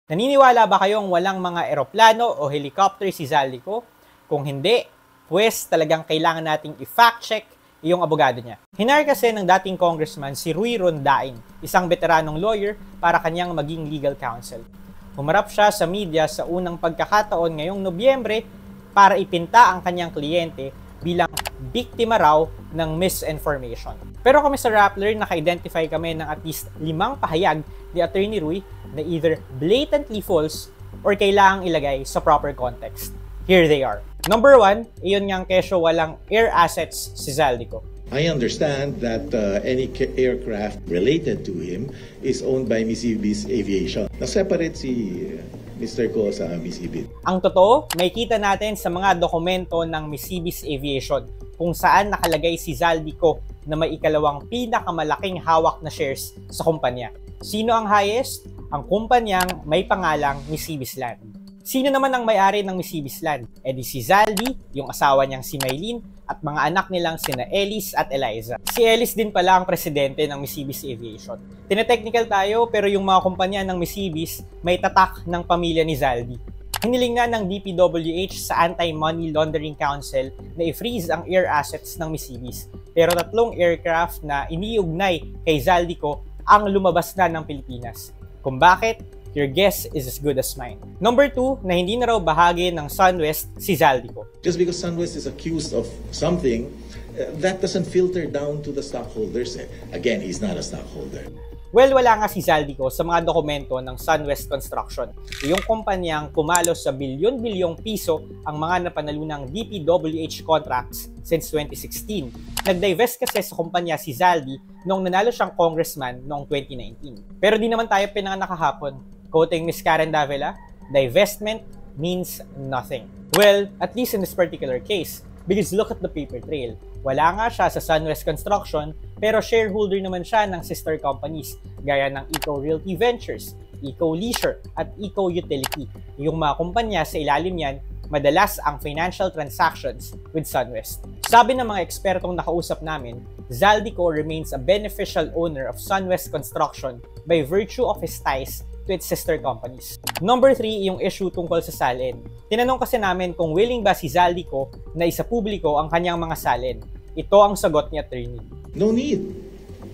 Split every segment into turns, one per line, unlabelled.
Naniniwala ba kayong walang mga eroplano o helicopter si Zaldico? Kung hindi, pues talagang kailangan nating i-fact check yung abogado niya. Hinire kasi ng dating congressman si Ruy Rondain, isang veteranong lawyer para kanyang maging legal counsel. Humarap siya sa media sa unang pagkakataon ngayong Nobyembre para ipinta ang kanyang kliyente bilang biktima raw ng misinformation. Pero kami sa Rappler, naka-identify kami ng at least 5 pahayag ni Attorney Ruy na either blatantly false or kailangang ilagay sa proper context. Here they are. Number 1, iyon ngang kesyo walang air assets si Zaldico.
I understand that any aircraft related to him is owned by Mississippi Aviation. Na-separate si Mr. Ko sa Mississippi.
Ang totoo, may kita natin sa mga dokumento ng Mississippi Aviation kung saan nakalagay si Zaldico na may ikalawang pinakamalaking hawak na shares sa kumpanya. Sino ang highest? Ang kumpanyang may pangalang Mississippi Land. Sino naman ang may-ari ng Mississippi Land? E di si Zaldi, yung asawa niyang si Maylene, at mga anak nilang sina Ellis at Eliza. Si Ellis din pala ang presidente ng Mississippi Aviation. Tinetechnical tayo, pero yung mga kumpanya ng Mississippi may tatak ng pamilya ni Zaldi. Hiniling na ng DPWH sa Anti-Money Laundering Council na i-freeze ang air assets ng Mississippi. Pero 3 aircraft na iniugnay kay Zaldico ang lumabas na ng Pilipinas. Kung bakit? Your guess is as good as mine. Number 2, na hindi na raw bahagi ng SunWest si Zaldico.
Just because SunWest is accused of something, that doesn't filter down to the stockholders. Again, he's not a stockholder.
Well, wala nga si Zaldico sa mga dokumento ng SunWest Construction. Yung kumpanyang pumalo sa bilyon-bilyong piso ang mga napanalunang DPWH contracts since 2016. Nag-divest kasi sa kumpanya si Zaldi noong nanalo siyang congressman noong 2019. Pero di naman tayo pinanganak kahapon. Quoting Ms. Karen Davila, divestment means nothing. Well, at least in this particular case, because look at the paper trail. Wala nga siya sa SunWest Construction, pero shareholder naman siya ng sister companies gaya ng Eco Realty Ventures, Eco Leisure, at Eco Utility. Yung mga kumpanya sa ilalim yan, madalas ang financial transactions with SunWest. Sabi ng mga ekspertong nakausap namin, Zaldico remains a beneficial owner of SunWest Construction by virtue of his ties to its sister companies. Number 3, yung issue tungkol sa salin. Tinanong kasi namin kung willing ba si Zaldico na isapubliko ang kanyang mga salin. Ito ang sagot ni attorney.
No need.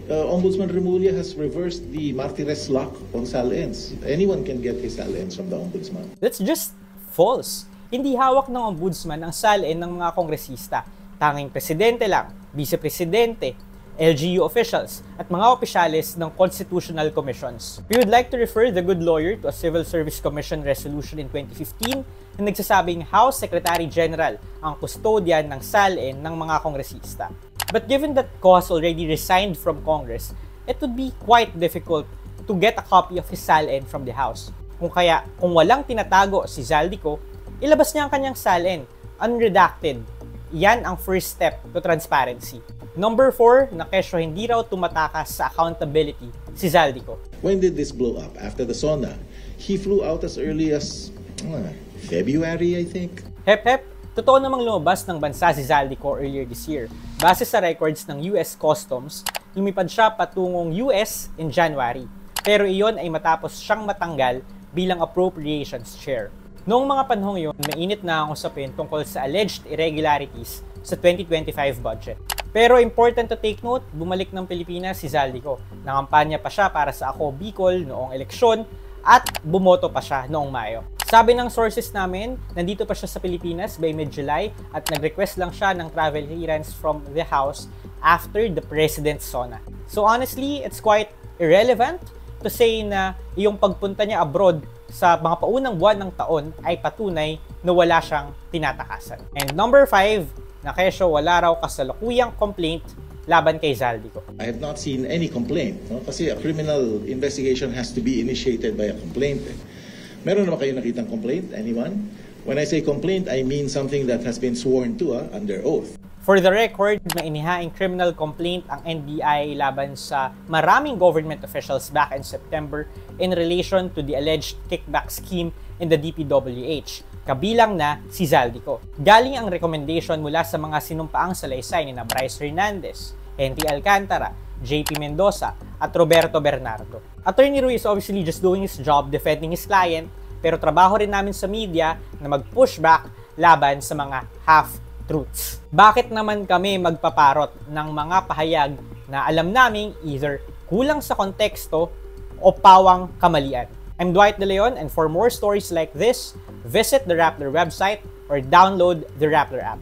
Ombudsman Remulla has reversed the Martires lock on salins. Anyone can get his salins from the Ombudsman.
That's just false. Hindi hawak ng Ombudsman ang salin ng mga kongresista. Tanging presidente lang, vice-presidente, LGU officials, at mga opisyales ng constitutional commissions. We would like to refer the good lawyer to a Civil Service Commission resolution in 2015 na nagsasabing House Secretary General ang custodian ng salin ng mga kongresista. But given that Ko has already resigned from Congress, it would be quite difficult to get a copy of his salin from the House. Kung walang tinatago si Zaldico, ilabas niya ang kanyang salin, unredacted. Yan ang first step to transparency. Number 4, na kesyo hindi raw tumatakas sa accountability si Zaldico.
When did this blow up? After the SONA. He flew out as early as February, I think.
Hep, totoo namang lumabas ng bansa si Zaldico earlier this year. Base sa records ng US Customs, lumipad siya patungong US in January. Pero iyon ay matapos siyang matanggal bilang appropriations chair. Noong mga panahong yun, mainit na ang usapin tungkol sa alleged irregularities sa 2025 budget. Pero important to take note, bumalik ng Pilipinas si Zaldico. Nangampanya pa siya para sa Ako Bicol noong eleksyon at bumoto pa siya noong Mayo. Sabi ng sources namin, nandito pa siya sa Pilipinas by mid-July at nag-request lang siya ng travel clearance from the House after the President's SONA. So honestly, it's quite irrelevant to say na yung pagpunta niya abroad sa mga paunang buwan ng taon ay patunay na wala siyang tinatakasan. And number 5, na kesyo wala raw kasalukuyang complaint laban kay Zaldico.
I have not seen any complaint. No? Kasi a criminal investigation has to be initiated by a complaint. Meron naman kayo nakitang complaint? Anyone? When I say complaint, I mean something that has been sworn to under oath.
For the record, may inihaing criminal complaint ang NBI laban sa maraming government officials back in September in relation to the alleged kickback scheme in the DPWH. Kabilang na si Zaldico. Galing ang recommendation mula sa mga sinumpaang salaysay ni Bryce Hernandez, Henry Alcantara, JP Mendoza, at Roberto Bernardo. Attorney Rui is obviously just doing his job defending his client, pero trabaho rin namin sa media na mag-push back laban sa mga half-truths. Bakit naman kami magpaparot ng mga pahayag na alam naming either kulang sa konteksto o pawang kamalian? I'm Dwight De Leon, and for more stories like this, visit the Rappler website or download the Rappler app.